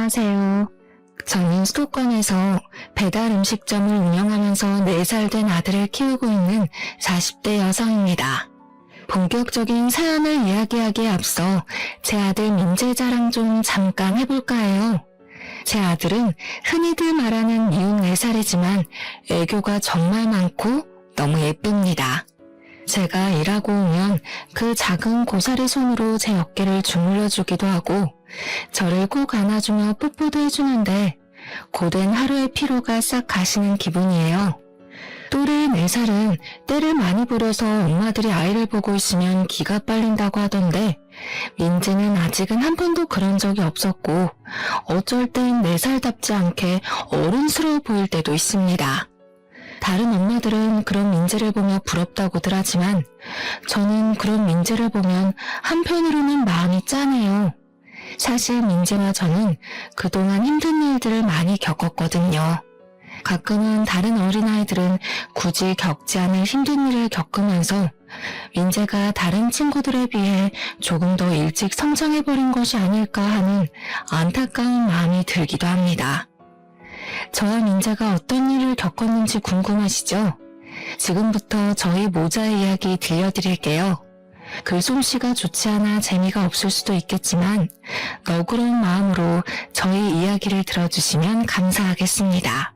안녕하세요. 저는 수도권에서 배달 음식점을 운영하면서 4살 된 아들을 키우고 있는 40대 여성입니다. 본격적인 사연을 이야기하기에 앞서 제 아들 민재 자랑 좀 잠깐 해볼까 해요. 제 아들은 흔히들 말하는 미운 4살이지만 애교가 정말 많고 너무 예쁩니다. 제가 일하고 오면 그 작은 고사리 손으로 제 어깨를 주물러주기도 하고 저를 꼭 안아주며 뽀뽀도 해주는데 고된 하루의 피로가 싹 가시는 기분이에요. 또래 4살은 때를 많이 부려서 엄마들이 아이를 보고 있으면 기가 빨린다고 하던데 민재는 아직은 한 번도 그런 적이 없었고 어쩔 땐 4살답지 않게 어른스러워 보일 때도 있습니다. 다른 엄마들은 그런 민재를 보며 부럽다고들 하지만 저는 그런 민재를 보면 한편으로는 마음이 짠해요. 사실 민재와 저는 그동안 힘든 일들을 많이 겪었거든요. 가끔은 다른 어린아이들은 굳이 겪지 않을 힘든 일을 겪으면서 민재가 다른 친구들에 비해 조금 더 일찍 성장해버린 것이 아닐까 하는 안타까운 마음이 들기도 합니다. 저와 민재가 어떤 일을 겪었는지 궁금하시죠? 지금부터 저희 모자의 이야기 들려드릴게요. 글솜씨가 좋지 않아 재미가 없을 수도 있겠지만 너그러운 마음으로 저희 이야기를 들어주시면 감사하겠습니다.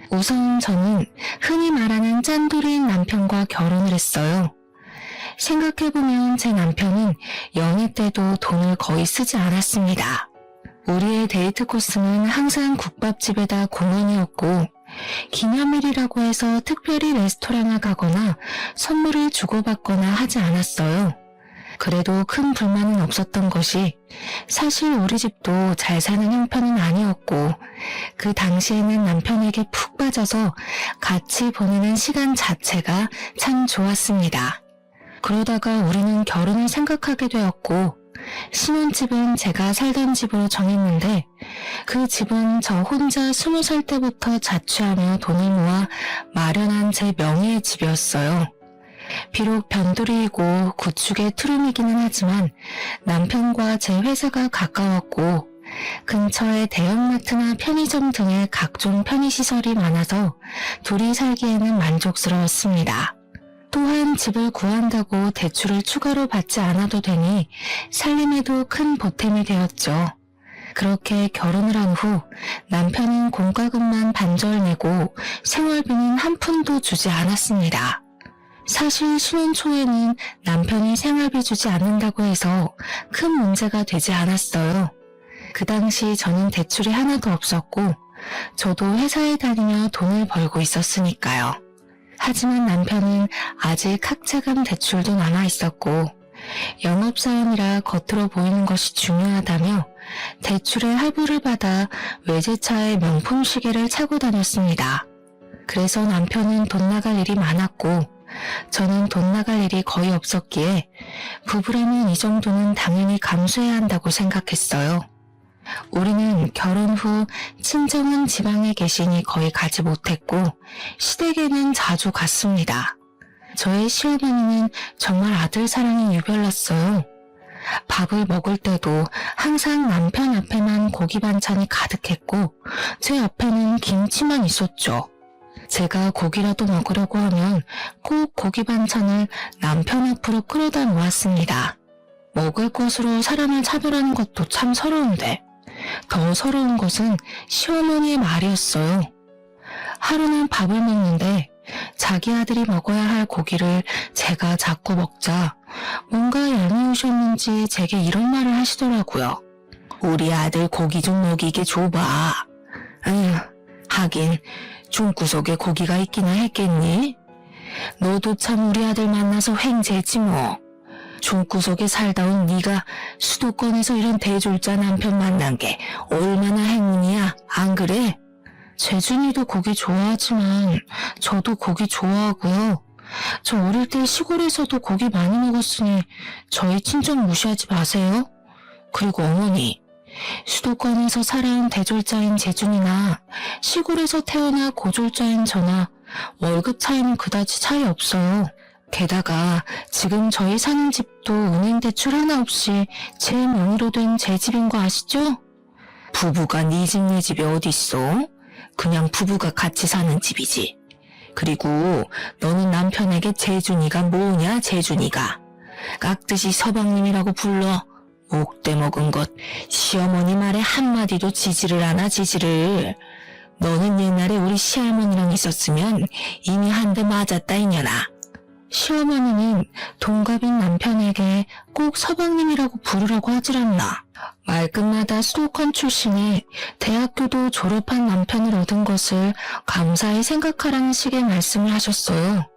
우선 저는 흔히 말하는 짠돌이인 남편과 결혼을 했어요. 생각해보면 제 남편은 연애 때도 돈을 거의 쓰지 않았습니다. 우리의 데이트 코스는 항상 국밥집에다 공원이었고 기념일이라고 해서 특별히 레스토랑을 가거나 선물을 주고받거나 하지 않았어요. 그래도 큰 불만은 없었던 것이 사실 우리 집도 잘 사는 형편은 아니었고 그 당시에는 남편에게 푹 빠져서 같이 보내는 시간 자체가 참 좋았습니다. 그러다가 우리는 결혼을 생각하게 되었고 신혼집은 제가 살던 집으로 정했는데 그 집은 저 혼자 20살 때부터 자취하며 돈을 모아 마련한 제 명의의 집이었어요. 비록 변두리이고 구축의 투룸이기는 하지만 남편과 제 회사가 가까웠고 근처에 대형마트나 편의점 등의 각종 편의시설이 많아서 둘이 살기에는 만족스러웠습니다. 또한 집을 구한다고 대출을 추가로 받지 않아도 되니 살림에도 큰 보탬이 되었죠. 그렇게 결혼을 한 후 남편은 공과금만 반절 내고 생활비는 한 푼도 주지 않았습니다. 사실 신혼 초에는 남편이 생활비 주지 않는다고 해서 큰 문제가 되지 않았어요. 그 당시 저는 대출이 하나도 없었고 저도 회사에 다니며 돈을 벌고 있었으니까요. 하지만 남편은 아직 학자금 대출도 남아있었고 영업사원이라 겉으로 보이는 것이 중요하다며 대출의 할부를 받아 외제차의 명품 시계를 차고 다녔습니다. 그래서 남편은 돈 나갈 일이 많았고 저는 돈 나갈 일이 거의 없었기에 부부라면 이 정도는 당연히 감수해야 한다고 생각했어요. 우리는 결혼 후 친정은 지방에 계시니 거의 가지 못했고 시댁에는 자주 갔습니다. 저의 시어머니는 정말 아들 사랑이 유별났어요. 밥을 먹을 때도 항상 남편 앞에만 고기 반찬이 가득했고 제 앞에는 김치만 있었죠. 제가 고기라도 먹으려고 하면 꼭 고기 반찬을 남편 앞으로 끌어다 놓았습니다. 먹을 것으로 사람을 차별하는 것도 참 서러운데 더 서러운 것은 시어머니의 말이었어요. 하루는 밥을 먹는데 자기 아들이 먹어야 할 고기를 제가 자꾸 먹자 뭔가 얄미우셨는지 제게 이런 말을 하시더라고요. 우리 아들 고기 좀 먹이게 줘봐. 아휴, 하긴 중구석에 고기가 있기나 했겠니? 너도 참 우리 아들 만나서 횡재지 뭐. 중구석에 살다 온 네가 수도권에서 이런 대졸자 남편 만난 게 얼마나 행운이야, 안 그래? 재준이도 고기 좋아하지만 저도 고기 좋아하고요. 저 어릴 때 시골에서도 고기 많이 먹었으니 저희 친정 무시하지 마세요. 그리고 어머니, 수도권에서 살아온 대졸자인 재준이나 시골에서 태어나 고졸자인 저나 월급 차이는 그다지 차이 없어요. 게다가 지금 저희 사는 집도 은행 대출 하나 없이 제 명의로 된 제 집인 거 아시죠? 부부가 네 집 내 집이 어딨어? 그냥 부부가 같이 사는 집이지. 그리고 너는 남편에게 재준이가 뭐냐 재준이가. 깍듯이 서방님이라고 불러. 목대 먹은 것. 시어머니 말에 한마디도 지지를 않아 지지를. 너는 옛날에 우리 시할머니랑 있었으면 이미 한 대 맞았다 이년아. 시어머니는 동갑인 남편에게 꼭 서방님이라고 부르라고 하질 않나. 말끝마다 수도권 출신의 대학교도 졸업한 남편을 얻은 것을 감사히 생각하라는 식의 말씀을 하셨어요.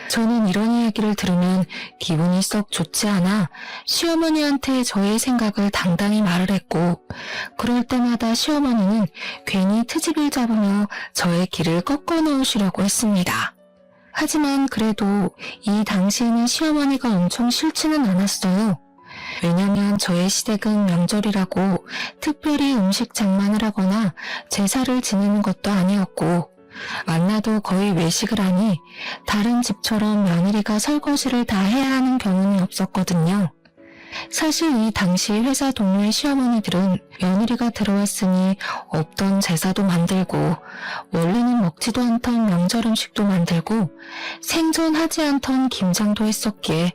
저는 이런 이야기를 들으면 기분이 썩 좋지 않아 시어머니한테 저의 생각을 당당히 말을 했고, 그럴 때마다 시어머니는 괜히 트집을 잡으며 저의 길을 꺾어 놓으시려고 했습니다. 하지만 그래도 이 당시에는 시어머니가 엄청 싫지는 않았어요. 왜냐면 저의 시댁은 명절이라고 특별히 음식 장만을 하거나 제사를 지내는 것도 아니었고, 만나도 거의 외식을 하니 다른 집처럼 며느리가 설거지를 다 해야 하는 경우는 없었거든요. 사실 이 당시 회사 동료의 시어머니들은 며느리가 들어왔으니 없던 제사도 만들고, 원래는 먹지도 않던 명절 음식도 만들고, 생전하지 않던 김장도 했었기에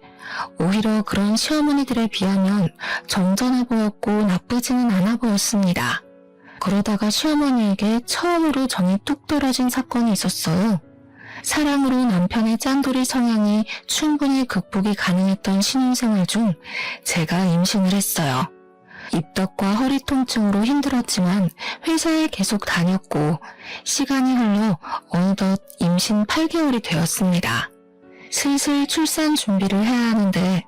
오히려 그런 시어머니들에 비하면 정전해 보였고 나쁘지는 않아 보였습니다. 그러다가 시어머니에게 처음으로 정이 뚝 떨어진 사건이 있었어요. 사랑으로 남편의 짠돌이 성향이 충분히 극복이 가능했던 신혼생활 중 제가 임신을 했어요. 입덧과 허리 통증으로 힘들었지만 회사에 계속 다녔고, 시간이 흘러 어느덧 임신 8개월이 되었습니다. 슬슬 출산 준비를 해야 하는데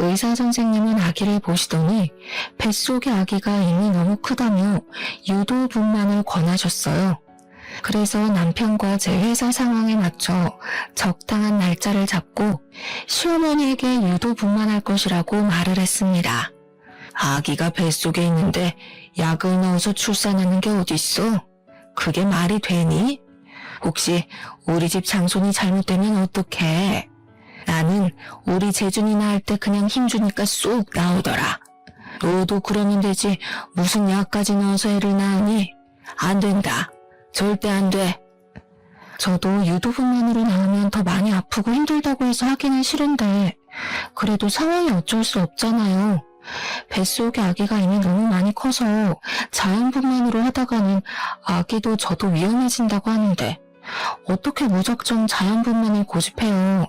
의사 선생님은 아기를 보시더니 뱃속의 아기가 이미 너무 크다며 유도분만을 권하셨어요. 그래서 남편과 제 회사 상황에 맞춰 적당한 날짜를 잡고 시어머니에게 유도분만할 것이라고 말을 했습니다. 아기가 뱃속에 있는데 약을 넣어서 출산하는 게 어딨어? 그게 말이 되니? 혹시 우리 집 장손이 잘못되면 어떡해? 나는 우리 재준이 낳을 때 그냥 힘주니까 쏙 나오더라. 너도 그러면 되지 무슨 약까지 넣어서 애를 낳으니? 안 된다. 절대 안 돼. 저도 유도분만으로 낳으면 더 많이 아프고 힘들다고 해서 하기는 싫은데 그래도 상황이 어쩔 수 없잖아요. 뱃속의 아기가 이미 너무 많이 커서 자연분만으로 하다가는 아기도 저도 위험해진다고 하는데 어떻게 무작정 자연분만을 고집해요.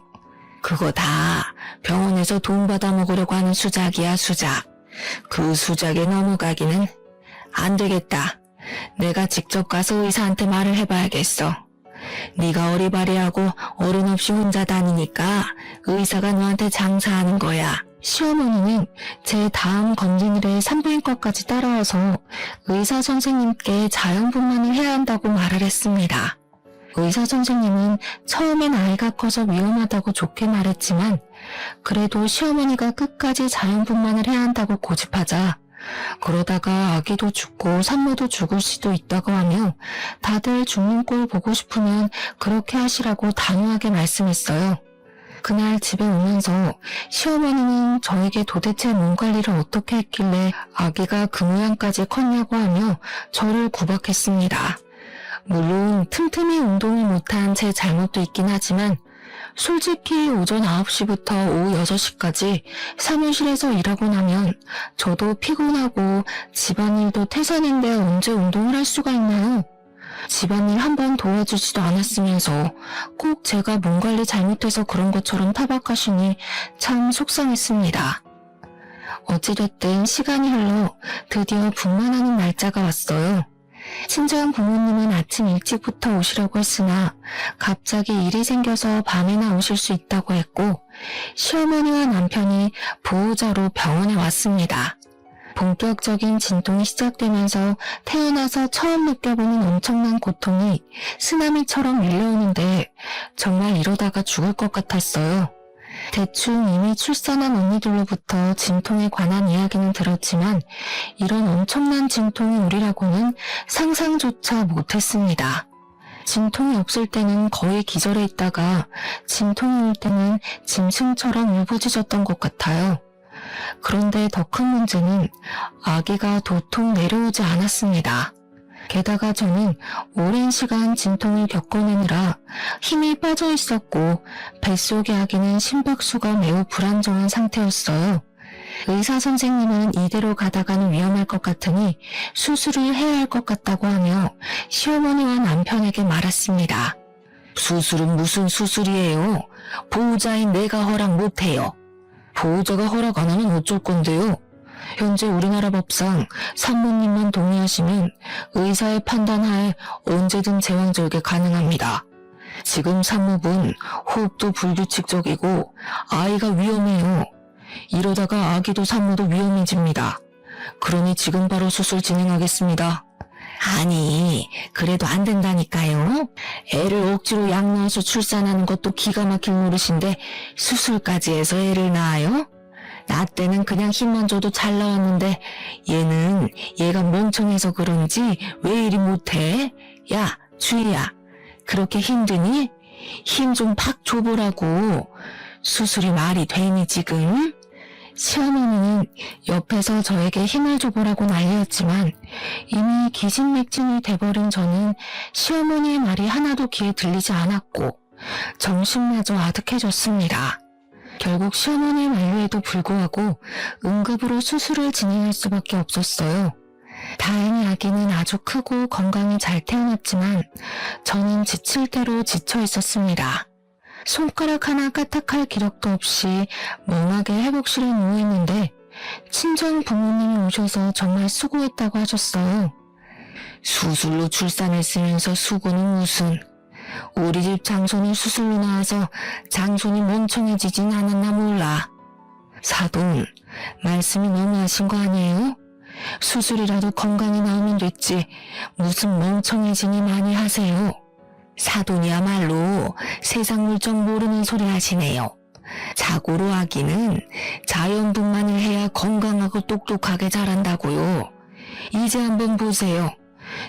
그거 다 병원에서 돈 받아 먹으려고 하는 수작이야, 수작. 그 수작에 넘어가기는 안 되겠다. 내가 직접 가서 의사한테 말을 해봐야겠어. 네가 어리바리하고 어른 없이 혼자 다니니까 의사가 너한테 장사하는 거야. 시어머니는 제 다음 검진일에 산부인과까지 따라와서 의사 선생님께 자연분만을 해야 한다고 말을 했습니다. 의사 선생님은 처음엔 아이가 커서 위험하다고 좋게 말했지만 그래도 시어머니가 끝까지 자연분만을 해야 한다고 고집하자 그러다가 아기도 죽고 산모도 죽을 수도 있다고 하며 다들 죽는 꼴 보고 싶으면 그렇게 하시라고 단호하게 말씀했어요. 그날 집에 오면서 시어머니는 저에게 도대체 몸 관리를 어떻게 했길래 아기가 그 모양까지 컸냐고 하며 저를 구박했습니다. 물론 틈틈이 운동을 못한 제 잘못도 있긴 하지만 솔직히 오전 9시부터 오후 6시까지 사무실에서 일하고 나면 저도 피곤하고 집안일도 태산인데 언제 운동을 할 수가 있나요? 집안일 한 번 도와주지도 않았으면서 꼭 제가 몸 관리 잘못해서 그런 것처럼 타박하시니 참 속상했습니다. 어찌됐든 시간이 흘러 드디어 분만하는 날짜가 왔어요. 친정 부모님은 아침 일찍부터 오시려고 했으나 갑자기 일이 생겨서 밤에나 오실 수 있다고 했고 시어머니와 남편이 보호자로 병원에 왔습니다. 본격적인 진통이 시작되면서 태어나서 처음 느껴보는 엄청난 고통이 쓰나미처럼 밀려오는데 정말 이러다가 죽을 것 같았어요. 대충 이미 출산한 언니들로부터 진통에 관한 이야기는 들었지만 이런 엄청난 진통이 오리라고는 상상조차 못했습니다. 진통이 없을 때는 거의 기절해 있다가 진통이 올 때는 짐승처럼 울부짖었던 것 같아요. 그런데 더 큰 문제는 아기가 도통 내려오지 않았습니다. 게다가 저는 오랜 시간 진통을 겪어내느라 힘이 빠져 있었고 뱃속의 아기는 심박수가 매우 불안정한 상태였어요. 의사 선생님은 이대로 가다가는 위험할 것 같으니 수술을 해야 할 것 같다고 하며 시어머니와 남편에게 말했습니다. 수술은 무슨 수술이에요? 보호자인 내가 허락 못해요. 보호자가 허락 안 하면 어쩔 건데요? 현재 우리나라 법상 산모님만 동의하시면 의사의 판단하에 언제든 제왕절개 가능합니다. 지금 산모분 호흡도 불규칙적이고 아이가 위험해요. 이러다가 아기도 산모도 위험해집니다. 그러니 지금 바로 수술 진행하겠습니다. 아니, 그래도 안 된다니까요. 애를 억지로 약 넣어서 출산하는 것도 기가 막힐 노릇인데 수술까지 해서 애를 낳아요? 나 때는 그냥 힘만 줘도 잘 나왔는데 얘가 멍청해서 그런지 왜 이리 못해? 야, 주희야, 그렇게 힘드니? 힘 좀 팍 줘보라고. 수술이 말이 되니 지금? 시어머니는 옆에서 저에게 힘을 줘보라고 난리였지만 이미 기진맥진이 돼버린 저는 시어머니의 말이 하나도 귀에 들리지 않았고 정신마저 아득해졌습니다. 결국 시어머니의 만류에도 불구하고 응급으로 수술을 진행할 수밖에 없었어요. 다행히 아기는 아주 크고 건강히 잘 태어났지만 저는 지칠 대로 지쳐 있었습니다. 손가락 하나 까딱할 기력도 없이 멍하게 회복실에 누워있는데 친정 부모님이 오셔서 정말 수고했다고 하셨어요. 수술로 출산했으면서 수고는 무슨. 우리 집 장손이 수술로 나와서 장손이 멍청해지진 않았나 몰라. 사돈, 말씀이 너무하신 거 아니에요? 수술이라도 건강히 나오면 됐지 무슨 멍청해지니 많이 하세요. 사돈이야말로 세상 물정 모르는 소리 하시네요. 자고로 아기는 자연분만을 해야 건강하고 똑똑하게 자란다고요. 이제 한번 보세요.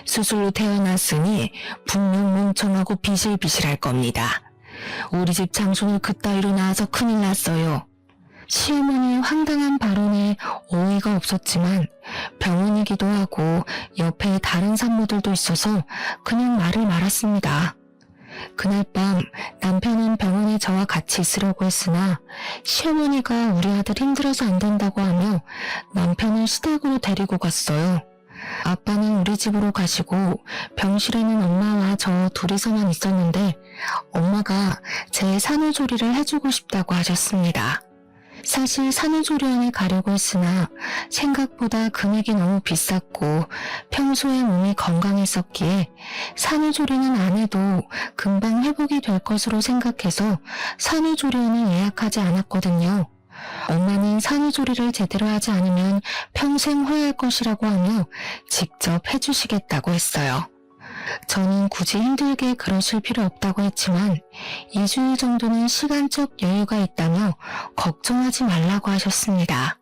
수술로 태어났으니 분명 멍청하고 비실비실할 겁니다. 우리 집 장손을 그따위로 낳아서 큰일 났어요. 시어머니의 황당한 발언에 어이가 없었지만 병원이기도 하고 옆에 다른 산모들도 있어서 그냥 말을 말았습니다. 그날 밤 남편은 병원에 저와 같이 있으려고 했으나 시어머니가 우리 아들 힘들어서 안 된다고 하며 남편을 시댁으로 데리고 갔어요. 아빠는 우리 집으로 가시고 병실에는 엄마와 저 둘이서만 있었는데 엄마가 제 산후조리를 해주고 싶다고 하셨습니다. 사실 산후조리원에 가려고 했으나 생각보다 금액이 너무 비쌌고 평소에 몸이 건강했었기에 산후조리는 안 해도 금방 회복이 될 것으로 생각해서 산후조리원을 예약하지 않았거든요. 엄마는 산후조리를 제대로 하지 않으면 평생 후회할 것이라고 하며 직접 해주시겠다고 했어요. 저는 굳이 힘들게 그러실 필요 없다고 했지만 2주일 정도는 시간적 여유가 있다며 걱정하지 말라고 하셨습니다.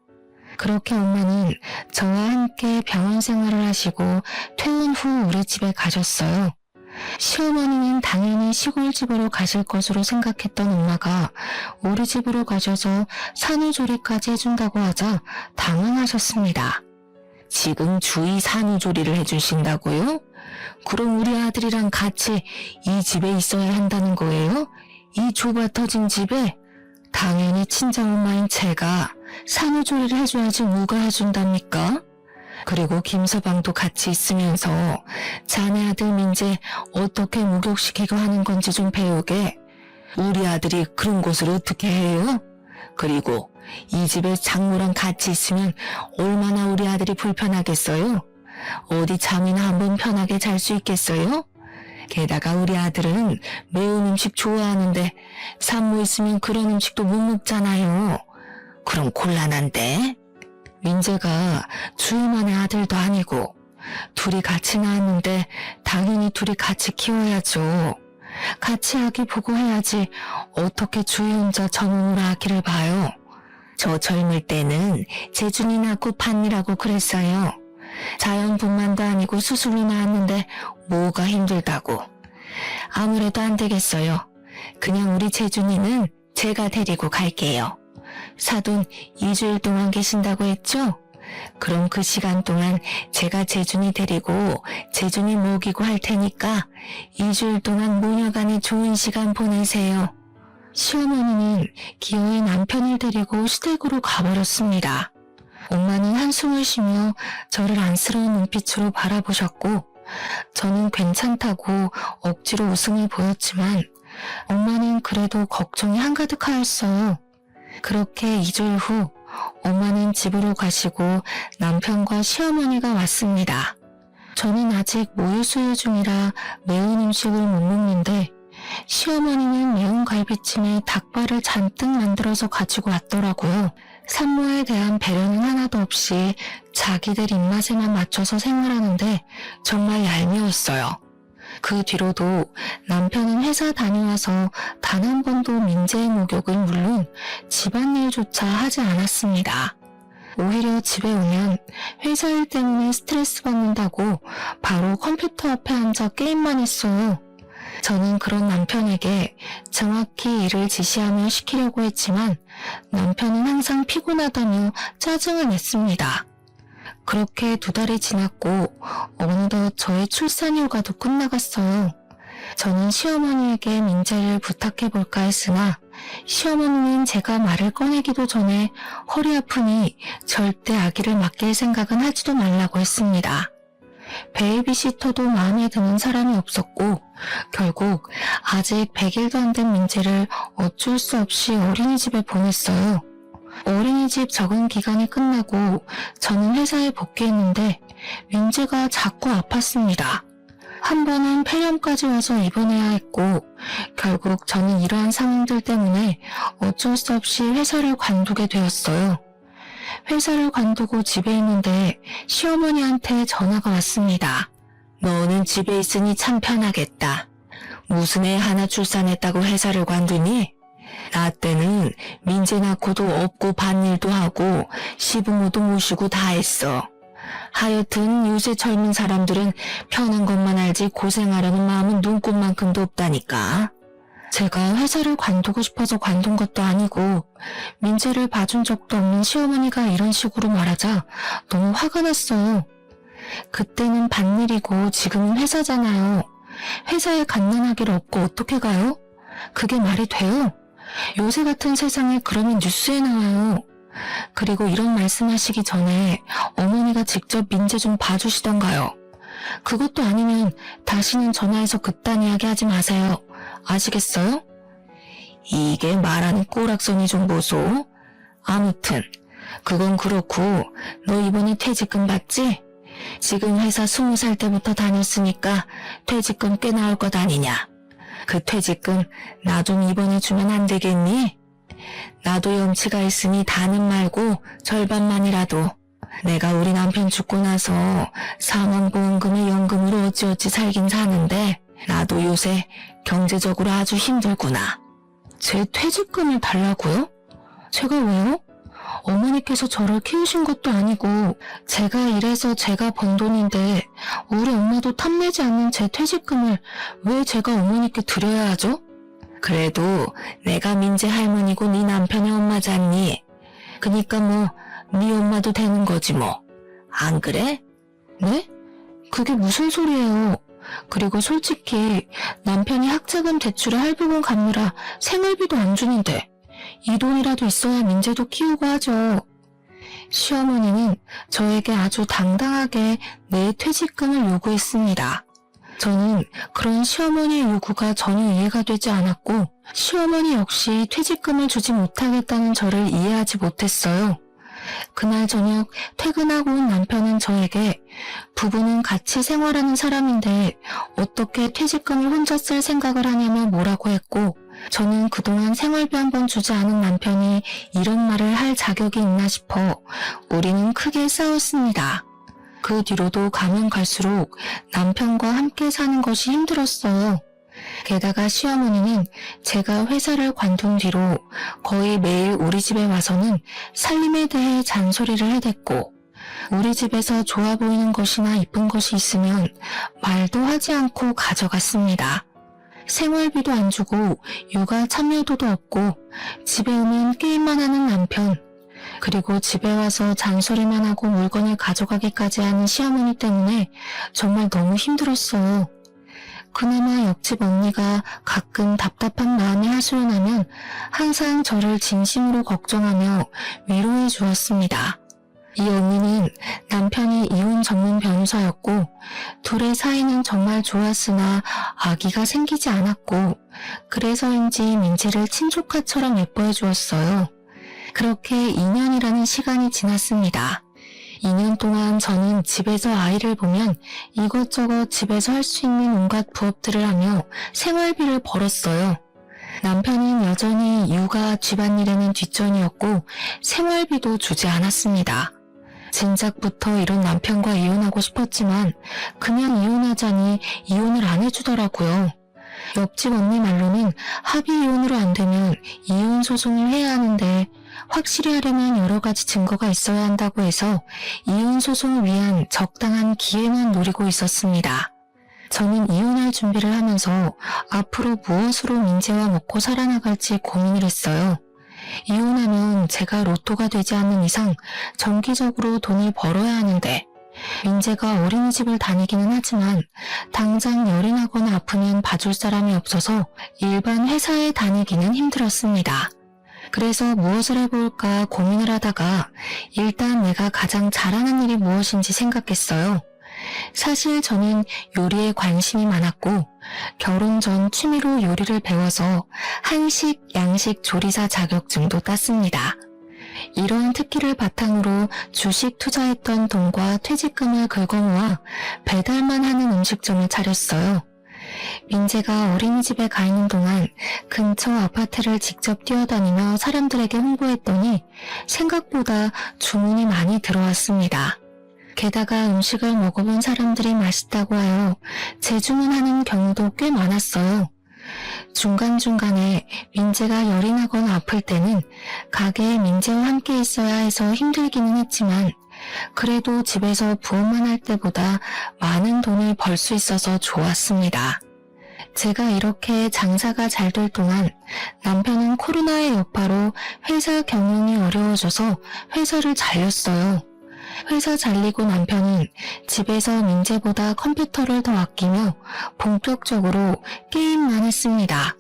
그렇게 엄마는 저와 함께 병원 생활을 하시고 퇴원 후 우리 집에 가셨어요. 시어머니는 당연히 시골집으로 가실 것으로 생각했던 엄마가 우리 집으로 가셔서 산후조리까지 해준다고 하자 당황하셨습니다. 지금 주의 산후조리를 해주신다고요? 그럼 우리 아들이랑 같이 이 집에 있어야 한다는 거예요? 이 좁아 터진 집에? 당연히 친정엄마인 제가 산후조리를 해줘야지 누가 해준답니까? 그리고 김서방도 같이 있으면서 자네 아들 민재 어떻게 목욕시키고 하는 건지 좀 배우게. 우리 아들이 그런 것을 어떻게 해요? 그리고 이 집에 장모랑 같이 있으면 얼마나 우리 아들이 불편하겠어요? 어디 잠이나 한번 편하게 잘 수 있겠어요? 게다가 우리 아들은 매운 음식 좋아하는데 산모 있으면 그런 음식도 못 먹잖아요. 그럼 곤란한데? 민재가 주임원의 아들도 아니고 둘이 같이 낳았는데 당연히 둘이 같이 키워야죠. 같이 아기 보고 해야지 어떻게 주희 혼자 저놈으로 아기를 봐요. 저 젊을 때는 재준이 낳고 판이라고 그랬어요. 자연분만도 아니고 수술로 나왔는데 뭐가 힘들다고. 아무래도 안 되겠어요. 그냥 우리 재준이는 제가 데리고 갈게요. 사돈 2주일 동안 계신다고 했죠? 그럼 그 시간 동안 제가 재준이 데리고 재준이 먹이고 할 테니까 2주일 동안 모녀간에 좋은 시간 보내세요. 시어머니는 기어이 남편을 데리고 시댁으로 가버렸습니다. 엄마는 한숨을 쉬며 저를 안쓰러운 눈빛으로 바라보셨고 저는 괜찮다고 억지로 웃음을 보였지만 엄마는 그래도 걱정이 한가득하였어요. 그렇게 2주일 후 엄마는 집으로 가시고 남편과 시어머니가 왔습니다. 저는 아직 모유수유 중이라 매운 음식을 못 먹는데 시어머니는 매운 갈비찜에 닭발을 잔뜩 만들어서 가지고 왔더라고요. 산모에 대한 배려는 하나도 없이 자기들 입맛에만 맞춰서 생활하는데 정말 얄미웠어요. 그 뒤로도 남편은 회사 다녀와서 단 한 번도 민재의 목욕은 물론 집안일조차 하지 않았습니다. 오히려 집에 오면 회사 일 때문에 스트레스 받는다고 바로 컴퓨터 앞에 앉아 게임만 했어요. 저는 그런 남편에게 정확히 일을 지시하며 시키려고 했지만 남편은 항상 피곤하다며 짜증을 냈습니다. 그렇게 2달이 지났고 어느덧 저의 출산 휴가도 끝나갔어요. 저는 시어머니에게 민재를 부탁해볼까 했으나 시어머니는 제가 말을 꺼내기도 전에 허리 아프니 절대 아기를 맡길 생각은 하지도 말라고 했습니다. 베이비시터도 마음에 드는 사람이 없었고 결국 아직 100일도 안 된 민재를 어쩔 수 없이 어린이집에 보냈어요. 어린이집 적응 기간이 끝나고 저는 회사에 복귀했는데 민재가 자꾸 아팠습니다. 한 번은 폐렴까지 와서 입원해야 했고 결국 저는 이러한 상황들 때문에 어쩔 수 없이 회사를 관두게 되었어요. 회사를 관두고 집에 있는데 시어머니한테 전화가 왔습니다. 너는 집에 있으니 참 편하겠다. 무슨 애 하나 출산했다고 회사를 관두니? 나 때는 민재 낳고도 업고 밭일도 하고 시부모도 모시고 다 했어. 하여튼 요새 젊은 사람들은 편한 것만 알지 고생하려는 마음은 눈꼽만큼도 없다니까. 제가 회사를 관두고 싶어서 관둔 것도 아니고 민재를 봐준 적도 없는 시어머니가 이런 식으로 말하자 너무 화가 났어요. 그때는 밭일이고 지금은 회사잖아요. 회사에 갓난아기를 업고 어떻게 가요? 그게 말이 돼요? 요새 같은 세상에 그러면 뉴스에 나와요. 그리고 이런 말씀하시기 전에 어머니가 직접 민재 좀 봐주시던가요. 그것도 아니면 다시는 전화해서 그딴 이야기 하지 마세요. 아시겠어요? 이게 말하는 꼬락서니 좀 보소. 아무튼 그건 그렇고 너 이번에 퇴직금 받지? 지금 회사 20살 때부터 다녔으니까 퇴직금 꽤 나올 것 아니냐. 그 퇴직금 나 좀 이번에 주면 안 되겠니? 나도 염치가 있으니 다는 말고 절반만이라도. 내가 우리 남편 죽고 나서 사망보험금에 연금으로 어찌어찌 살긴 사는데 나도 요새 경제적으로 아주 힘들구나. 제 퇴직금을 달라고요? 제가 왜요? 어머니께서 저를 키우신 것도 아니고 제가 일해서 제가 번 돈인데 우리 엄마도 탐내지 않는 제 퇴직금을 왜 제가 어머니께 드려야 하죠? 그래도 내가 민재 할머니고 네 남편의 엄마잖니. 그니까 뭐 네 엄마도 되는 거지 뭐. 안 그래? 네? 그게 무슨 소리예요. 그리고 솔직히 남편이 학자금 대출에 할부금 갚느라 생활비도 안 주는데 이 돈이라도 있어야 민재도 키우고 하죠. 시어머니는 저에게 아주 당당하게 내 퇴직금을 요구했습니다. 저는 그런 시어머니의 요구가 전혀 이해가 되지 않았고 시어머니 역시 퇴직금을 주지 못하겠다는 저를 이해하지 못했어요. 그날 저녁 퇴근하고 온 남편은 저에게 부부는 같이 생활하는 사람인데 어떻게 퇴직금을 혼자 쓸 생각을 하냐며 뭐라고 했고 저는 그동안 생활비 한 번 주지 않은 남편이 이런 말을 할 자격이 있나 싶어 우리는 크게 싸웠습니다. 그 뒤로도 가면 갈수록 남편과 함께 사는 것이 힘들었어요. 게다가 시어머니는 제가 회사를 관둔 뒤로 거의 매일 우리 집에 와서는 살림에 대해 잔소리를 해댔고 우리 집에서 좋아 보이는 것이나 이쁜 것이 있으면 말도 하지 않고 가져갔습니다. 생활비도 안 주고 육아 참여도도 없고 집에 오면 게임만 하는 남편, 그리고 집에 와서 잔소리만 하고 물건을 가져가기까지 하는 시어머니 때문에 정말 너무 힘들었어요. 그나마 옆집 언니가 가끔 답답한 마음이 하소연하면 항상 저를 진심으로 걱정하며 위로해 주었습니다. 이 언니는 남편이 이혼 전문 변호사였고 둘의 사이는 정말 좋았으나 아기가 생기지 않았고 그래서인지 민지를 친조카처럼 예뻐해 주었어요. 그렇게 2년이라는 시간이 지났습니다. 2년 동안 저는 집에서 아이를 보면 이것저것 집에서 할 수 있는 온갖 부업들을 하며 생활비를 벌었어요. 남편은 여전히 육아 집안일에는 뒷전이었고 생활비도 주지 않았습니다. 진작부터 이런 남편과 이혼하고 싶었지만 그냥 이혼하자니 이혼을 안 해주더라고요. 옆집 언니 말로는 합의 이혼으로 안 되면 이혼 소송을 해야 하는데 확실히 하려면 여러 가지 증거가 있어야 한다고 해서 이혼 소송을 위한 적당한 기회만 노리고 있었습니다. 저는 이혼할 준비를 하면서 앞으로 무엇으로 민재와 먹고 살아나갈지 고민을 했어요. 이혼하면 제가 로또가 되지 않는 이상 정기적으로 돈을 벌어야 하는데 민재가 어린이집을 다니기는 하지만 당장 열이 나거나 아프면 봐줄 사람이 없어서 일반 회사에 다니기는 힘들었습니다. 그래서 무엇을 해볼까 고민을 하다가 일단 내가 가장 잘하는 일이 무엇인지 생각했어요. 사실 저는 요리에 관심이 많았고 결혼 전 취미로 요리를 배워서 한식, 양식 조리사 자격증도 땄습니다. 이러한 특기를 바탕으로 주식 투자했던 돈과 퇴직금을 긁어모아 배달만 하는 음식점을 차렸어요. 민재가 어린이집에 가 있는 동안 근처 아파트를 직접 뛰어다니며 사람들에게 홍보했더니 생각보다 주문이 많이 들어왔습니다. 게다가 음식을 먹어본 사람들이 맛있다고 하여 재주문하는 경우도 꽤 많았어요. 중간중간에 민재가 열이 나거나 아플 때는 가게에 민재와 함께 있어야 해서 힘들기는 했지만 그래도 집에서 부업만 할 때보다 많은 돈을 벌 수 있어서 좋았습니다. 제가 이렇게 장사가 잘 될 동안 남편은 코로나의 여파로 회사 경영이 어려워져서 회사를 잘렸어요. 회사 잘리고 남편은 집에서 민재보다 컴퓨터를 더 아끼며 본격적으로 게임만 했습니다.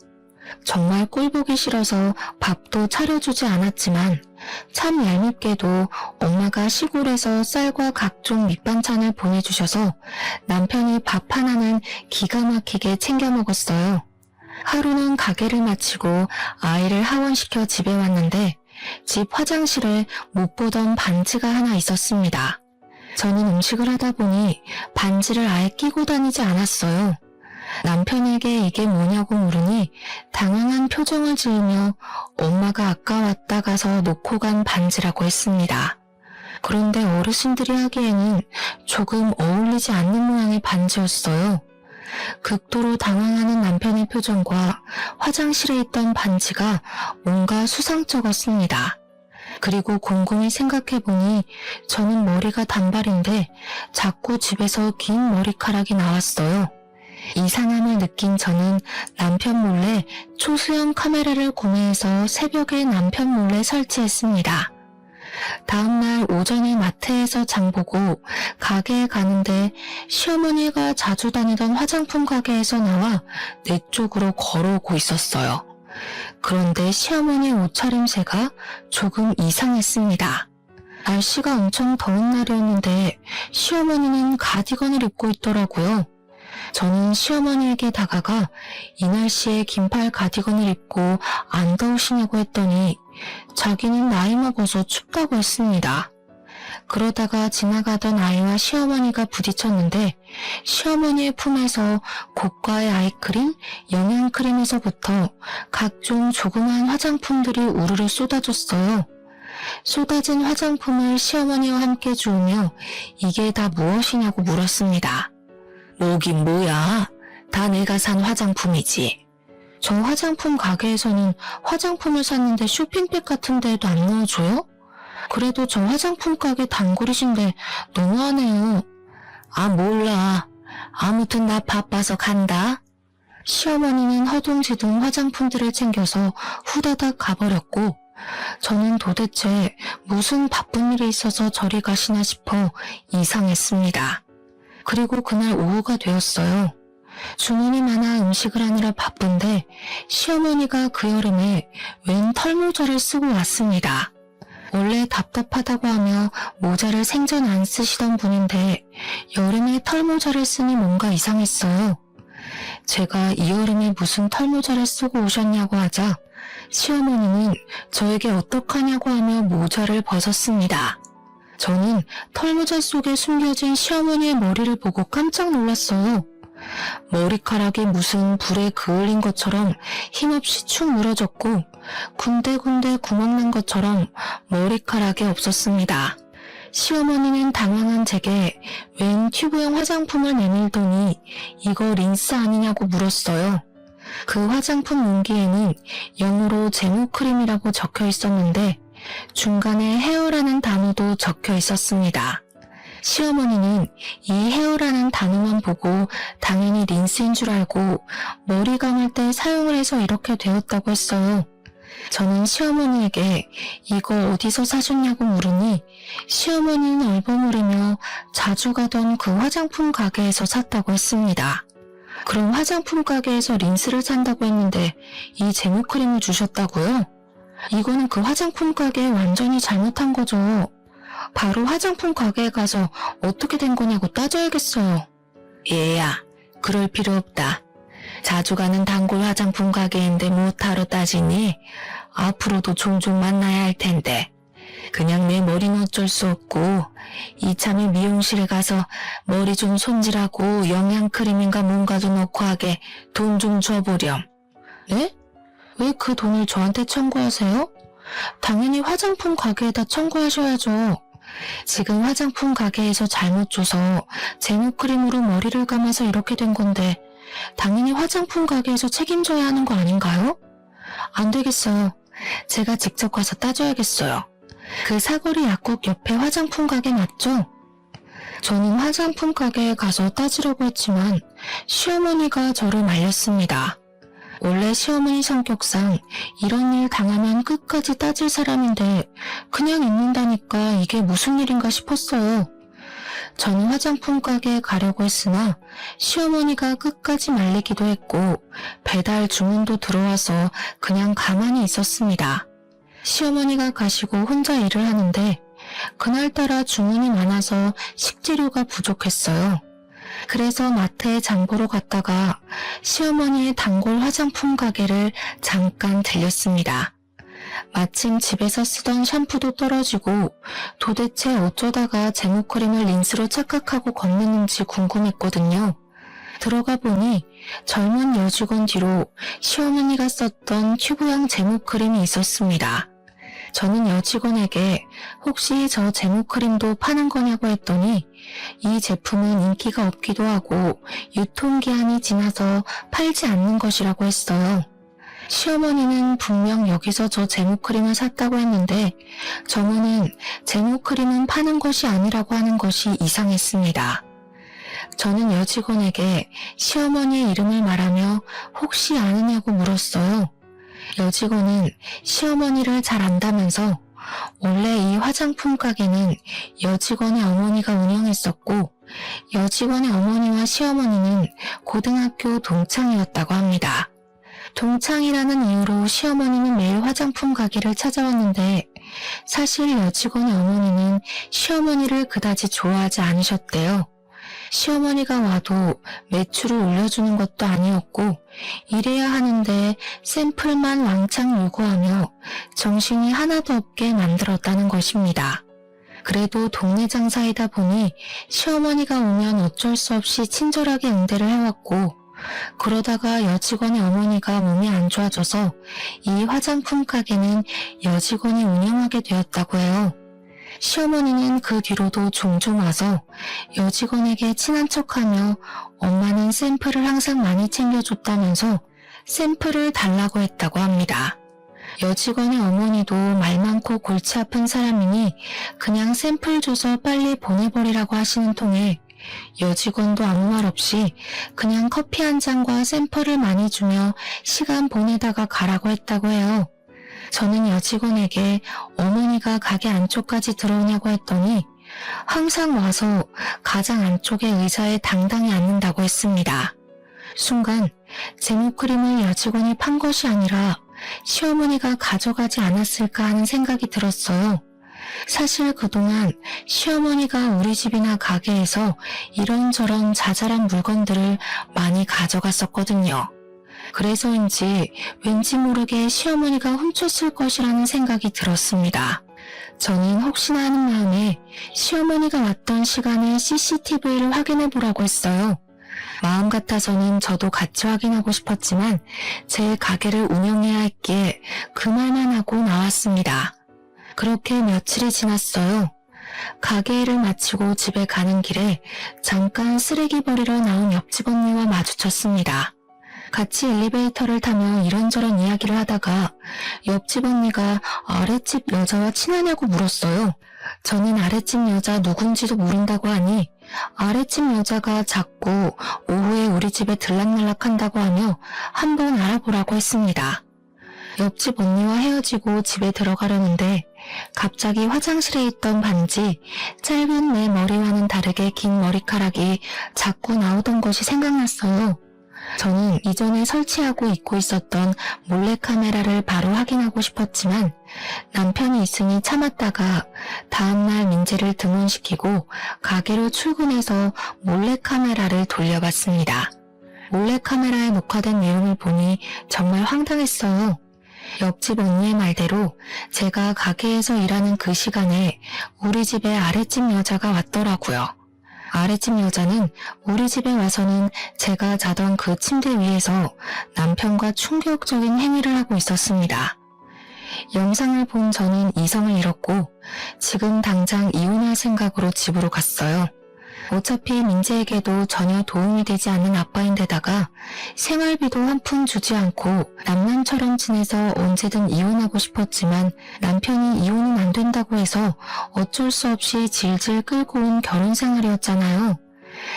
정말 꼴보기 싫어서 밥도 차려주지 않았지만 참 얄밉게도 엄마가 시골에서 쌀과 각종 밑반찬을 보내주셔서 남편이 밥 하나는 기가 막히게 챙겨 먹었어요. 하루는 가게를 마치고 아이를 하원시켜 집에 왔는데 집 화장실에 못 보던 반지가 하나 있었습니다. 저는 음식을 하다 보니 반지를 아예 끼고 다니지 않았어요. 남편에게 이게 뭐냐고 물으니 당황한 표정을 지으며 엄마가 아까 왔다 가서 놓고 간 반지라고 했습니다. 그런데 어르신들이 하기에는 조금 어울리지 않는 모양의 반지였어요. 극도로 당황하는 남편의 표정과 화장실에 있던 반지가 뭔가 수상쩍었습니다. 그리고 곰곰이 생각해보니 저는 머리가 단발인데 자꾸 집에서 긴 머리카락이 나왔어요. 이상함을 느낀 저는 남편 몰래 초소형 카메라를 구매해서 새벽에 남편 몰래 설치했습니다. 다음날 오전에 마트에서 장보고 가게에 가는데 시어머니가 자주 다니던 화장품 가게에서 나와 내 쪽으로 걸어오고 있었어요. 그런데 시어머니의 옷차림새가 조금 이상했습니다. 날씨가 엄청 더운 날이었는데 시어머니는 가디건을 입고 있더라고요. 저는 시어머니에게 다가가 이 날씨에 긴팔 가디건을 입고 안 더우시냐고 했더니 자기는 나이 먹어서 춥다고 했습니다. 그러다가 지나가던 아이와 시어머니가 부딪혔는데 시어머니의 품에서 고가의 아이크림, 영양크림에서부터 각종 조그마한 화장품들이 우르르 쏟아졌어요. 쏟아진 화장품을 시어머니와 함께 주우며 이게 다 무엇이냐고 물었습니다. 뭐긴 뭐야? 다 내가 산 화장품이지. 저 화장품 가게에서는 화장품을 샀는데 쇼핑백 같은 데에도 안 넣어줘요? 그래도 저 화장품 가게 단골이신데 너무하네요. 아 몰라. 아무튼 나 바빠서 간다. 시어머니는 허둥지둥 화장품들을 챙겨서 후다닥 가버렸고 저는 도대체 무슨 바쁜 일이 있어서 저리 가시나 싶어 이상했습니다. 그리고 그날 오후가 되었어요. 주문이 많아 음식을 하느라 바쁜데 시어머니가 그 여름에 웬 털모자를 쓰고 왔습니다. 원래 답답하다고 하며 모자를 생전 안 쓰시던 분인데 여름에 털모자를 쓰니 뭔가 이상했어요. 제가 이 여름에 무슨 털모자를 쓰고 오셨냐고 하자 시어머니는 저에게 어떡하냐고 하며 모자를 벗었습니다. 저는 털모자 속에 숨겨진 시어머니의 머리를 보고 깜짝 놀랐어요. 머리카락이 무슨 불에 그을린 것처럼 힘없이 축 늘어졌고 군데군데 구멍난 것처럼 머리카락이 없었습니다. 시어머니는 당황한 제게 웬 튜브형 화장품을 내밀더니 이거 린스 아니냐고 물었어요. 그 화장품 용기에는 영어로 제모크림이라고 적혀 있었는데 중간에 헤어라는 단어도 적혀 있었습니다. 시어머니는 이 헤어라는 단어만 보고 당연히 린스인 줄 알고 머리 감을 때 사용을 해서 이렇게 되었다고 했어요. 저는 시어머니에게 이거 어디서 사셨냐고 물으니 시어머니는 얼버무리며 자주 가던 그 화장품 가게에서 샀다고 했습니다. 그럼 화장품 가게에서 린스를 산다고 했는데 이 제모크림을 주셨다고요? 이거는 그 화장품 가게 완전히 잘못한 거죠. 바로 화장품 가게에 가서 어떻게 된 거냐고 따져야겠어요. 얘야, 그럴 필요 없다. 자주 가는 단골 화장품 가게인데 뭐하러 따지니? 앞으로도 종종 만나야 할 텐데. 그냥 내 머리는 어쩔 수 없고 이참에 미용실에 가서 머리 좀 손질하고 영양크림인가 뭔가 좀 넣고 하게 돈 좀 줘보렴. 네? 왜 그 돈을 저한테 청구하세요? 당연히 화장품 가게에다 청구하셔야죠. 지금 화장품 가게에서 잘못 줘서 제모크림으로 머리를 감아서 이렇게 된 건데 당연히 화장품 가게에서 책임져야 하는 거 아닌가요? 안 되겠어요. 제가 직접 가서 따져야겠어요. 그 사거리 약국 옆에 화장품 가게 맞죠? 저는 화장품 가게에 가서 따지려고 했지만 시어머니가 저를 말렸습니다. 원래 시어머니 성격상 이런 일 당하면 끝까지 따질 사람인데 그냥 있는다니까 이게 무슨 일인가 싶었어요. 저는 화장품 가게에 가려고 했으나 시어머니가 끝까지 말리기도 했고 배달 주문도 들어와서 그냥 가만히 있었습니다. 시어머니가 가시고 혼자 일을 하는데 그날따라 주문이 많아서 식재료가 부족했어요. 그래서 마트에 장 보러 갔다가 시어머니의 단골 화장품 가게를 잠깐 들렸습니다. 마침 집에서 쓰던 샴푸도 떨어지고 도대체 어쩌다가 제모크림을 린스로 착각하고 건넸는지 궁금했거든요. 들어가 보니 젊은 여직원 뒤로 시어머니가 썼던 튜브형 제모크림이 있었습니다. 저는 여직원에게 혹시 저 제모크림도 파는 거냐고 했더니 이 제품은 인기가 없기도 하고 유통기한이 지나서 팔지 않는 것이라고 했어요. 시어머니는 분명 여기서 저 제모크림을 샀다고 했는데 저는 제모크림은 파는 것이 아니라고 하는 것이 이상했습니다. 저는 여직원에게 시어머니의 이름을 말하며 혹시 아느냐고 물었어요. 여직원은 시어머니를 잘 안다면서 원래 이 화장품 가게는 여직원의 어머니가 운영했었고 여직원의 어머니와 시어머니는 고등학교 동창이었다고 합니다. 동창이라는 이유로 시어머니는 매일 화장품 가게를 찾아왔는데 사실 여직원의 어머니는 시어머니를 그다지 좋아하지 않으셨대요. 시어머니가 와도 매출을 올려주는 것도 아니었고 이래야 하는데 샘플만 왕창 요구하며 정신이 하나도 없게 만들었다는 것입니다. 그래도 동네 장사이다 보니 시어머니가 오면 어쩔 수 없이 친절하게 응대를 해왔고 그러다가 여직원의 어머니가 몸이 안 좋아져서 이 화장품 가게는 여직원이 운영하게 되었다고 해요. 시어머니는 그 뒤로도 종종 와서 여직원에게 친한 척하며 엄마는 샘플을 항상 많이 챙겨줬다면서 샘플을 달라고 했다고 합니다. 여직원의 어머니도 말 많고 골치 아픈 사람이니 그냥 샘플 줘서 빨리 보내버리라고 하시는 통에 여직원도 아무 말 없이 그냥 커피 한 잔과 샘플을 많이 주며 시간 보내다가 가라고 했다고 해요. 저는 여직원에게 어머니가 가게 안쪽까지 들어오냐고 했더니 항상 와서 가장 안쪽의 의자에 당당히 앉는다고 했습니다. 순간 제모크림을 여직원이 판 것이 아니라 시어머니가 가져가지 않았을까 하는 생각이 들었어요. 사실 그동안 시어머니가 우리 집이나 가게에서 이런저런 자잘한 물건들을 많이 가져갔었거든요. 그래서인지 왠지 모르게 시어머니가 훔쳤을 것이라는 생각이 들었습니다. 저는 혹시나 하는 마음에 시어머니가 왔던 시간에 CCTV를 확인해 보라고 했어요. 마음 같아서는 저도 같이 확인하고 싶었지만 제 가게를 운영해야 했기에 그 말만 하고 나왔습니다. 그렇게 며칠이 지났어요. 가게 일을 마치고 집에 가는 길에 잠깐 쓰레기 버리러 나온 옆집 언니와 마주쳤습니다. 같이 엘리베이터를 타며 이런저런 이야기를 하다가 옆집 언니가 아랫집 여자와 친하냐고 물었어요. 저는 아랫집 여자 누군지도 모른다고 하니 아랫집 여자가 자꾸 오후에 우리 집에 들락날락한다고 하며 한번 알아보라고 했습니다. 옆집 언니와 헤어지고 집에 들어가려는데 갑자기 화장실에 있던 반지, 짧은 내 머리와는 다르게 긴 머리카락이 자꾸 나오던 것이 생각났어요. 저는 이전에 설치하고 입고 있었던 몰래카메라를 바로 확인하고 싶었지만 남편이 있으니 참았다가 다음날 민재를 등원시키고 가게로 출근해서 몰래카메라를 돌려봤습니다. 몰래카메라에 녹화된 내용을 보니 정말 황당했어요. 옆집 언니의 말대로 제가 가게에서 일하는 그 시간에 우리 집에 아랫집 여자가 왔더라고요. 아랫집 여자는 우리 집에 와서는 제가 자던 그 침대 위에서 남편과 충격적인 행위를 하고 있었습니다. 영상을 본 저는 이성을 잃었고 지금 당장 이혼할 생각으로 집으로 갔어요. 어차피 민재에게도 전혀 도움이 되지 않는 아빠인데다가 생활비도 한 푼 주지 않고 남남처럼 지내서 언제든 이혼하고 싶었지만 남편이 이혼은 안 된다고 해서 어쩔 수 없이 질질 끌고 온 결혼 생활이었잖아요.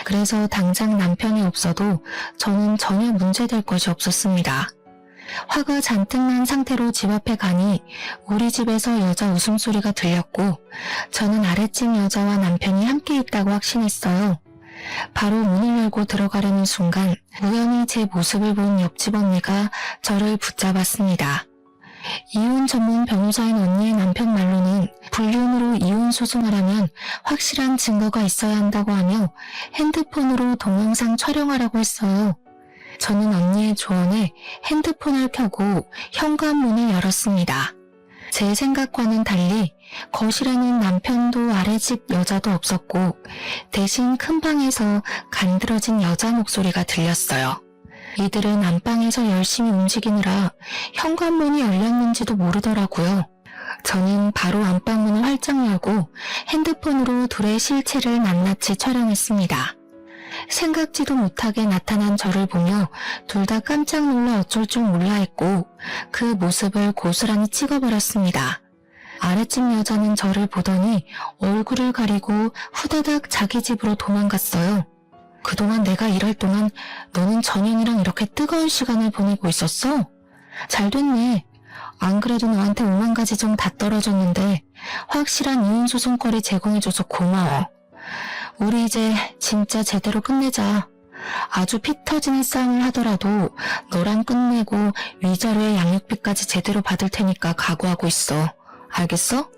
그래서 당장 남편이 없어도 저는 전혀 문제될 것이 없었습니다. 화가 잔뜩 난 상태로 집 앞에 가니 우리 집에서 여자 웃음소리가 들렸고 저는 아랫집 여자와 남편이 함께 있다고 확신했어요. 바로 문을 열고 들어가려는 순간 우연히 제 모습을 본 옆집 언니가 저를 붙잡았습니다. 이혼 전문 변호사인 언니의 남편 말로는 불륜으로 이혼 소송을 하면 확실한 증거가 있어야 한다고 하며 핸드폰으로 동영상 촬영하라고 했어요. 저는 언니의 조언에 핸드폰을 켜고 현관문을 열었습니다. 제 생각과는 달리 거실에는 남편도 아랫집 여자도 없었고 대신 큰 방에서 간드러진 여자 목소리가 들렸어요. 이들은 안방에서 열심히 움직이느라 현관문이 열렸는지도 모르더라고요. 저는 바로 안방문을 활짝 열고 핸드폰으로 둘의 실체를 낱낱이 촬영했습니다. 생각지도 못하게 나타난 저를 보며 둘 다 깜짝 놀라 어쩔 줄 몰라 했고 그 모습을 고스란히 찍어버렸습니다. 아랫집 여자는 저를 보더니 얼굴을 가리고 후다닥 자기 집으로 도망갔어요. 그동안 내가 일할 동안 너는 전현이랑 이렇게 뜨거운 시간을 보내고 있었어? 잘 됐네. 안 그래도 너한테 5만 가지 정 다 떨어졌는데 확실한 이혼 소송거리 제공해줘서 고마워. 우리 이제 진짜 제대로 끝내자. 아주 피 터지는 싸움을 하더라도 너랑 끝내고 위자료에 양육비까지 제대로 받을 테니까 각오하고 있어. 알겠어?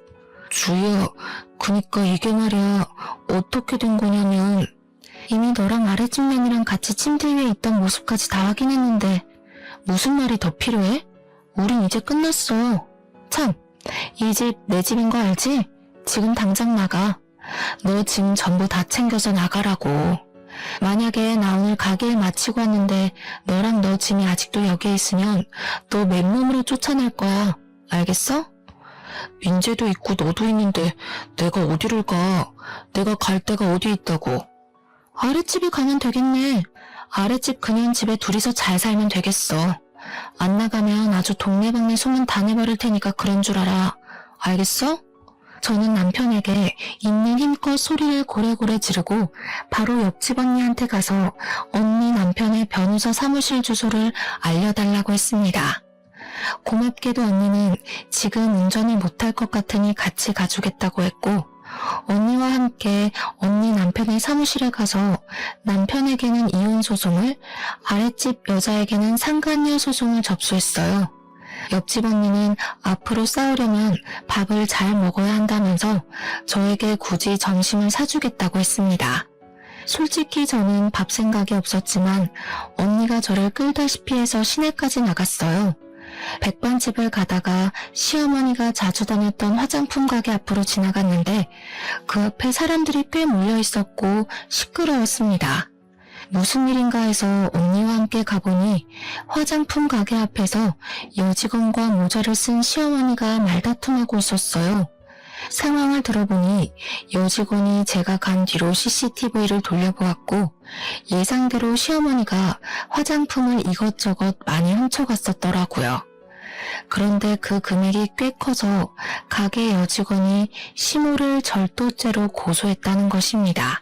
주희야, 그니까 이게 말이야. 어떻게 된 거냐면 이미 너랑 아랫집 년이랑 같이 침대 위에 있던 모습까지 다 확인했는데 무슨 말이 더 필요해? 우린 이제 끝났어. 참, 이 집 내 집인 거 알지? 지금 당장 나가. 너 짐 전부 다 챙겨서 나가라고. 만약에 나 오늘 가게 일 마치고 왔는데 너랑 너 짐이 아직도 여기에 있으면 너 맨몸으로 쫓아낼 거야. 알겠어? 민재도 있고 너도 있는데 내가 어디를 가? 내가 갈 데가 어디 있다고. 아랫집에 가면 되겠네. 아랫집 그년 집에 둘이서 잘 살면 되겠어. 안 나가면 아주 동네방네 소문 다 내버릴 테니까 그런 줄 알아. 알겠어? 저는 남편에게 있는 힘껏 소리를 고래고래 지르고 바로 옆집 언니한테 가서 언니 남편의 변호사 사무실 주소를 알려달라고 했습니다. 고맙게도 언니는 지금 운전을 못할 것 같으니 같이 가주겠다고 했고, 언니와 함께 언니 남편의 사무실에 가서 남편에게는 이혼 소송을, 아랫집 여자에게는 상간녀 소송을 접수했어요. 옆집 언니는 앞으로 싸우려면 밥을 잘 먹어야 한다면서 저에게 굳이 점심을 사주겠다고 했습니다. 솔직히 저는 밥 생각이 없었지만 언니가 저를 끌다시피 해서 시내까지 나갔어요. 백반집을 가다가 시어머니가 자주 다녔던 화장품 가게 앞으로 지나갔는데 그 앞에 사람들이 꽤 몰려 있었고 시끄러웠습니다. 무슨 일인가 해서 언니와 함께 가보니 화장품 가게 앞에서 여직원과 모자를 쓴 시어머니가 말다툼하고 있었어요. 상황을 들어보니 여직원이 제가 간 뒤로 CCTV를 돌려보았고 예상대로 시어머니가 화장품을 이것저것 많이 훔쳐갔었더라고요. 그런데 그 금액이 꽤 커서 가게 여직원이 시모를 절도죄로 고소했다는 것입니다.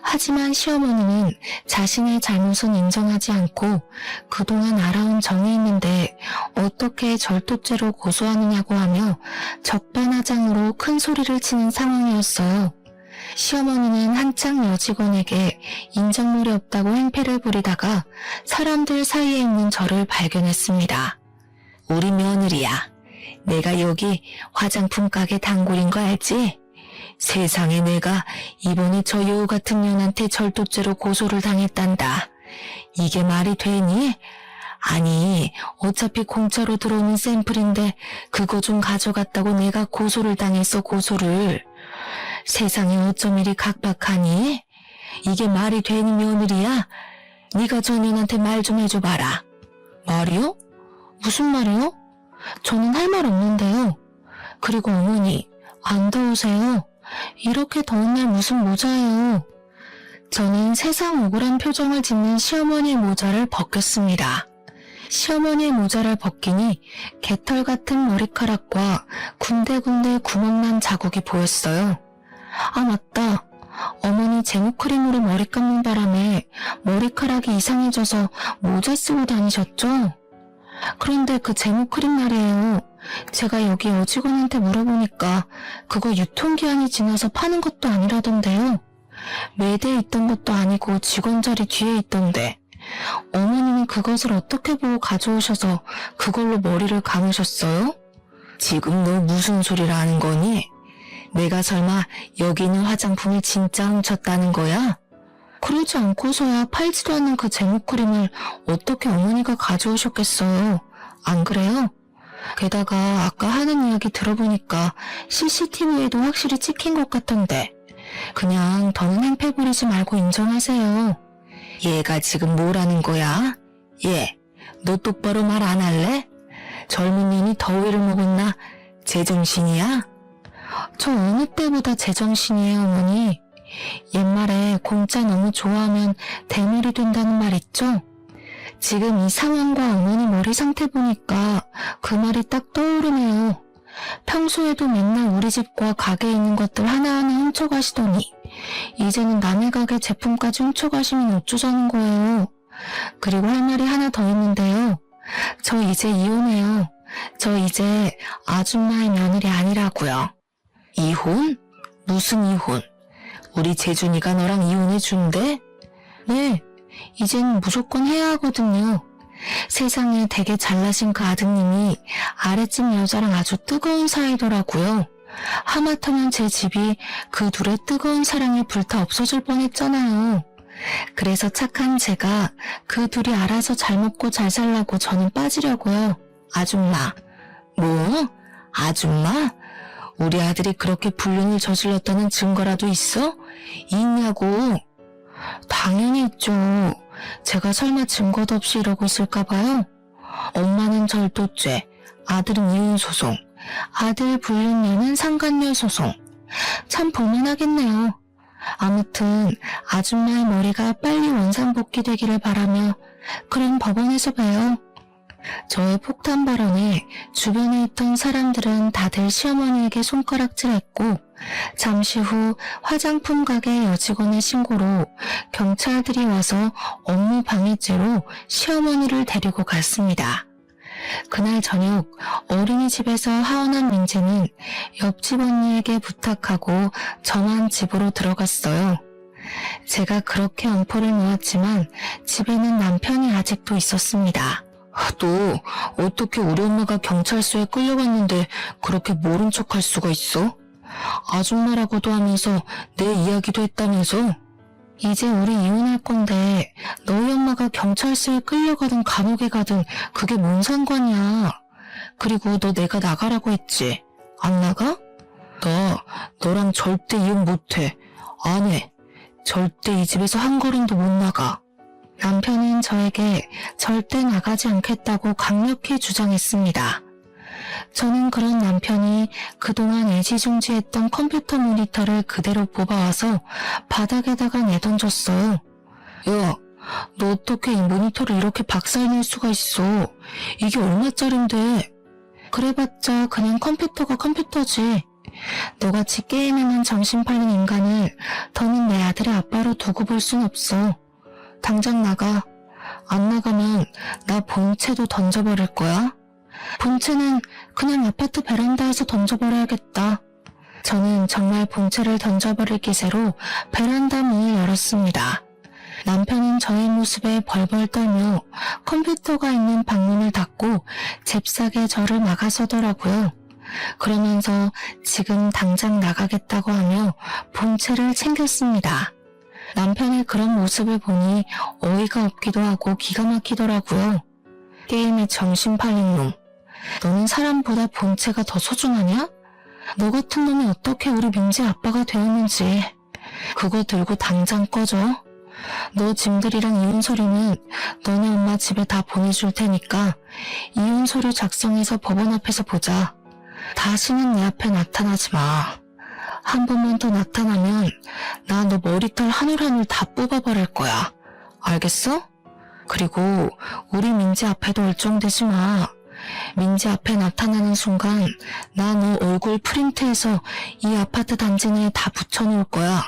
하지만 시어머니는 자신의 잘못은 인정하지 않고 그동안 알아온 정이 있는데 어떻게 절도죄로 고소하느냐고 하며 적반하장으로 큰 소리를 치는 상황이었어요. 시어머니는 한창 여직원에게 인정물이 없다고 행패를 부리다가 사람들 사이에 있는 저를 발견했습니다. 우리 며느리야. 내가 여기 화장품 가게 단골인 거 알지? 세상에 내가 이번에 저 여우 같은 년한테 절도죄로 고소를 당했단다. 이게 말이 되니? 아니 어차피 공짜로 들어오는 샘플인데 그거 좀 가져갔다고 내가 고소를 당했어 고소를. 세상에 어쩜 이리 각박하니? 이게 말이 되니 며느리야? 네가 저 년한테 말 좀 해줘봐라. 말이요? 무슨 말이요? 저는 할 말 없는데요. 그리고 어머니 안 더우세요? 이렇게 더운 날 무슨 모자예요? 저는 세상 억울한 표정을 짓는 시어머니의 모자를 벗겼습니다. 시어머니의 모자를 벗기니 개털 같은 머리카락과 군데군데 구멍난 자국이 보였어요. 아 맞다. 어머니 제모크림으로 머리 감는 바람에 머리카락이 이상해져서 모자 쓰고 다니셨죠? 그런데 그 제모크림 말이에요. 제가 여기 여직원한테 물어보니까 그거 유통기한이 지나서 파는 것도 아니라던데요. 매대에 있던 것도 아니고 직원 자리 뒤에 있던데 어머니는 그것을 어떻게 보고 가져오셔서 그걸로 머리를 감으셨어요? 지금 너 무슨 소리를 하는 거니? 내가 설마 여기 있는 화장품을 진짜 훔쳤다는 거야? 그러지 않고서야 팔지도 않는 그 제모크림을 어떻게 어머니가 가져오셨겠어요? 안 그래요? 게다가 아까 하는 이야기 들어보니까 CCTV에도 확실히 찍힌 것 같던데 그냥 더는 행패 부리지 말고 인정하세요. 얘가 지금 뭐라는 거야? 얘, 너 똑바로 말 안 할래? 젊은 년이 더위를 먹었나? 제정신이야? 저 어느 때보다 제정신이에요 어머니. 옛말에 공짜 너무 좋아하면 대물이 된다는 말 있죠? 지금 이 상황과 어머니 머리 상태 보니까 그 말이 딱 떠오르네요. 평소에도 맨날 우리 집과 가게에 있는 것들 하나하나 훔쳐가시더니 이제는 남의 가게 제품까지 훔쳐가시면 어쩌자는 거예요. 그리고 할 말이 하나 더 있는데요. 저 이제 이혼해요. 저 이제 아줌마의 며느리 아니라고요. 이혼? 무슨 이혼? 우리 재준이가 너랑 이혼해 준대? 네, 이젠 무조건 해야 하거든요. 세상에 되게 잘나신 그 아드님이 아랫집 여자랑 아주 뜨거운 사이더라고요. 하마터면 제 집이 그 둘의 뜨거운 사랑에 불타 없어질 뻔했잖아요. 그래서 착한 제가 그 둘이 알아서 잘 먹고 잘 살라고 저는 빠지려고요. 아줌마. 뭐? 아줌마? 우리 아들이 그렇게 불륜을 저질렀다는 증거라도 있어? 있냐고. 당연히 있죠. 제가 설마 증거도 없이 이러고 있을까봐요. 엄마는 절도죄, 아들은 이혼 소송, 아들 불륜녀는 상간녀 소송. 참 볼만하겠네요. 아무튼 아줌마의 머리가 빨리 원상복귀되기를 바라며 그럼 법원에서 봬요. 저의 폭탄 발언에 주변에 있던 사람들은 다들 시어머니에게 손가락질했고 잠시 후 화장품 가게 여직원의 신고로 경찰들이 와서 업무 방해죄로 시어머니를 데리고 갔습니다. 그날 저녁 어린이집에서 하원한 민재는 옆집 언니에게 부탁하고 저만 집으로 들어갔어요. 제가 그렇게 엄포를 놓았지만 집에는 남편이 아직도 있었습니다. 너 어떻게 우리 엄마가 경찰서에 끌려갔는데 그렇게 모른 척할 수가 있어? 아줌마라고도 하면서 내 이야기도 했다면서? 이제 우리 이혼할 건데 너희 엄마가 경찰서에 끌려가든 감옥에 가든 그게 뭔 상관이야. 그리고 너 내가 나가라고 했지? 안 나가? 나 너랑 절대 이혼 못해. 안 해. 절대 이 집에서 한 걸음도 못 나가. 남편은 저에게 절대 나가지 않겠다고 강력히 주장했습니다. 저는 그런 남편이 그동안 애지중지했던 컴퓨터 모니터를 그대로 뽑아와서 바닥에다가 내던졌어요. 야, 너 어떻게 이 모니터를 이렇게 박살낼 수가 있어? 이게 얼마짜린데? 그래봤자 그냥 컴퓨터가 컴퓨터지. 너같이 게임에만 정신 팔린 인간을 더는 내 아들의 아빠로 두고 볼 순 없어. 당장 나가. 안 나가면 나 본체도 던져버릴 거야. 본체는 그냥 아파트 베란다에서 던져버려야겠다. 저는 정말 본체를 던져버릴 기세로 베란다 문을 열었습니다. 남편은 저의 모습에 벌벌 떨며 컴퓨터가 있는 방문을 닫고 잽싸게 저를 막아서더라고요. 그러면서 지금 당장 나가겠다고 하며 본체를 챙겼습니다. 남편의 그런 모습을 보니 어이가 없기도 하고 기가 막히더라고요. 게임에 정신 팔린 놈. 너는 사람보다 본체가 더 소중하냐? 너 같은 놈이 어떻게 우리 민재 아빠가 되었는지. 그거 들고 당장 꺼져. 너 짐들이랑 이혼 서류는 너네 엄마 집에 다 보내줄 테니까 이혼 서류 작성해서 법원 앞에서 보자. 다시는 내 앞에 나타나지 마. 한 번만 더 나타나면 나 너 머리털 한 올 한 올 다 뽑아버릴 거야. 알겠어? 그리고 우리 민재 앞에도 얼쩡대지 마. 민재 앞에 나타나는 순간 나 너 얼굴 프린트해서 이 아파트 단지 내에 다 붙여놓을 거야.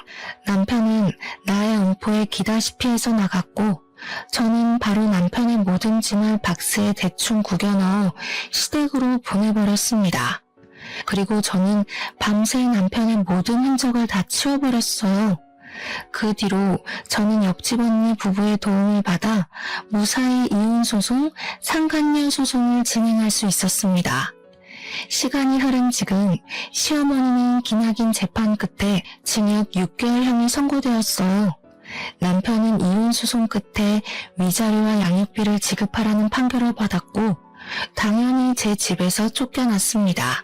남편은 나의 엄포에 기다시피 해서 나갔고 저는 바로 남편의 모든 짐을 박스에 대충 구겨 넣어 시댁으로 보내버렸습니다. 그리고 저는 밤새 남편의 모든 흔적을 다 치워버렸어요. 그 뒤로 저는 옆집 언니 부부의 도움을 받아 무사히 이혼소송, 상간녀 소송을 진행할 수 있었습니다. 시간이 흐른 지금 시어머니는 기나긴 재판 끝에 징역 6개월형이 선고되었어요. 남편은 이혼소송 끝에 위자료와 양육비를 지급하라는 판결을 받았고 당연히 제 집에서 쫓겨났습니다.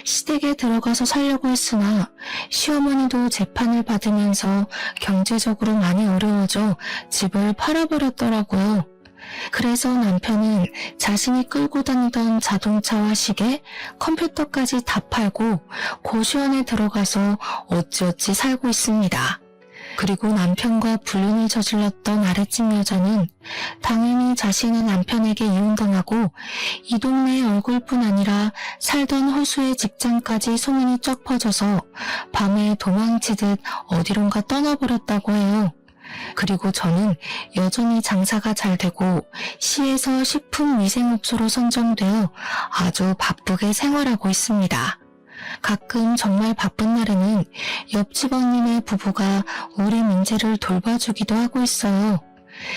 시댁에 들어가서 살려고 했으나 시어머니도 재판을 받으면서 경제적으로 많이 어려워져 집을 팔아버렸더라고요. 그래서 남편은 자신이 끌고 다니던 자동차와 시계, 컴퓨터까지 다 팔고 고시원에 들어가서 어찌어찌 살고 있습니다. 그리고 남편과 불륜을 저질렀던 아랫집 여자는 당연히 자신의 남편에게 이혼당하고 이 동네의 얼굴뿐 아니라 살던 호수의 직장까지 소문이 쩍 퍼져서 밤에 도망치듯 어디론가 떠나버렸다고 해요. 그리고 저는 여전히 장사가 잘 되고 시에서 식품위생업소로 선정되어 아주 바쁘게 생활하고 있습니다. 가끔 정말 바쁜 날에는 옆집 언니네 부부가 우리 민재를 돌봐주기도 하고 있어요.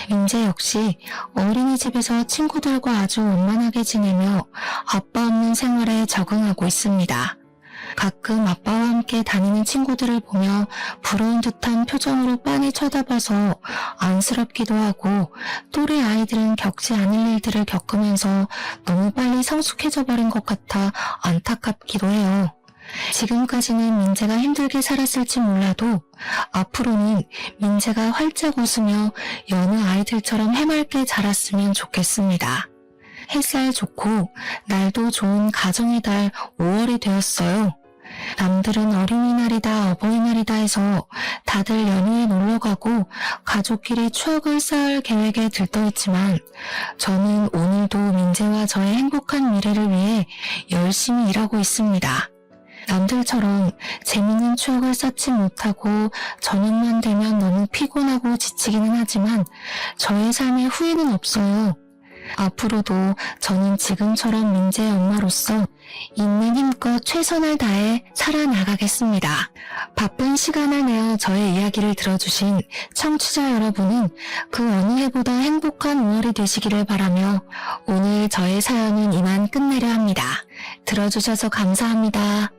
민재 역시 어린이집에서 친구들과 아주 원만하게 지내며 아빠 없는 생활에 적응하고 있습니다. 가끔 아빠와 함께 다니는 친구들을 보며 부러운 듯한 표정으로 빤히 쳐다봐서 안쓰럽기도 하고 또래 아이들은 겪지 않을 일들을 겪으면서 너무 빨리 성숙해져 버린 것 같아 안타깝기도 해요. 지금까지는 민재가 힘들게 살았을지 몰라도 앞으로는 민재가 활짝 웃으며 여느 아이들처럼 해맑게 자랐으면 좋겠습니다. 햇살 좋고 날도 좋은 가정의 달 5월이 되었어요. 남들은 어린이날이다, 어버이날이다 해서 다들 연휴에 놀러가고 가족끼리 추억을 쌓을 계획에 들떠있지만 저는 오늘도 민재와 저의 행복한 미래를 위해 열심히 일하고 있습니다. 남들처럼 재밌는 추억을 쌓지 못하고 저녁만 되면 너무 피곤하고 지치기는 하지만 저의 삶에 후회는 없어요. 앞으로도 저는 지금처럼 민재의 엄마로서 있는 힘껏 최선을 다해 살아나가겠습니다. 바쁜 시간을 내어 저의 이야기를 들어주신 청취자 여러분은 그 어느 해보다 행복한 5월이 되시기를 바라며 오늘 저의 사연은 이만 끝내려 합니다. 들어주셔서 감사합니다.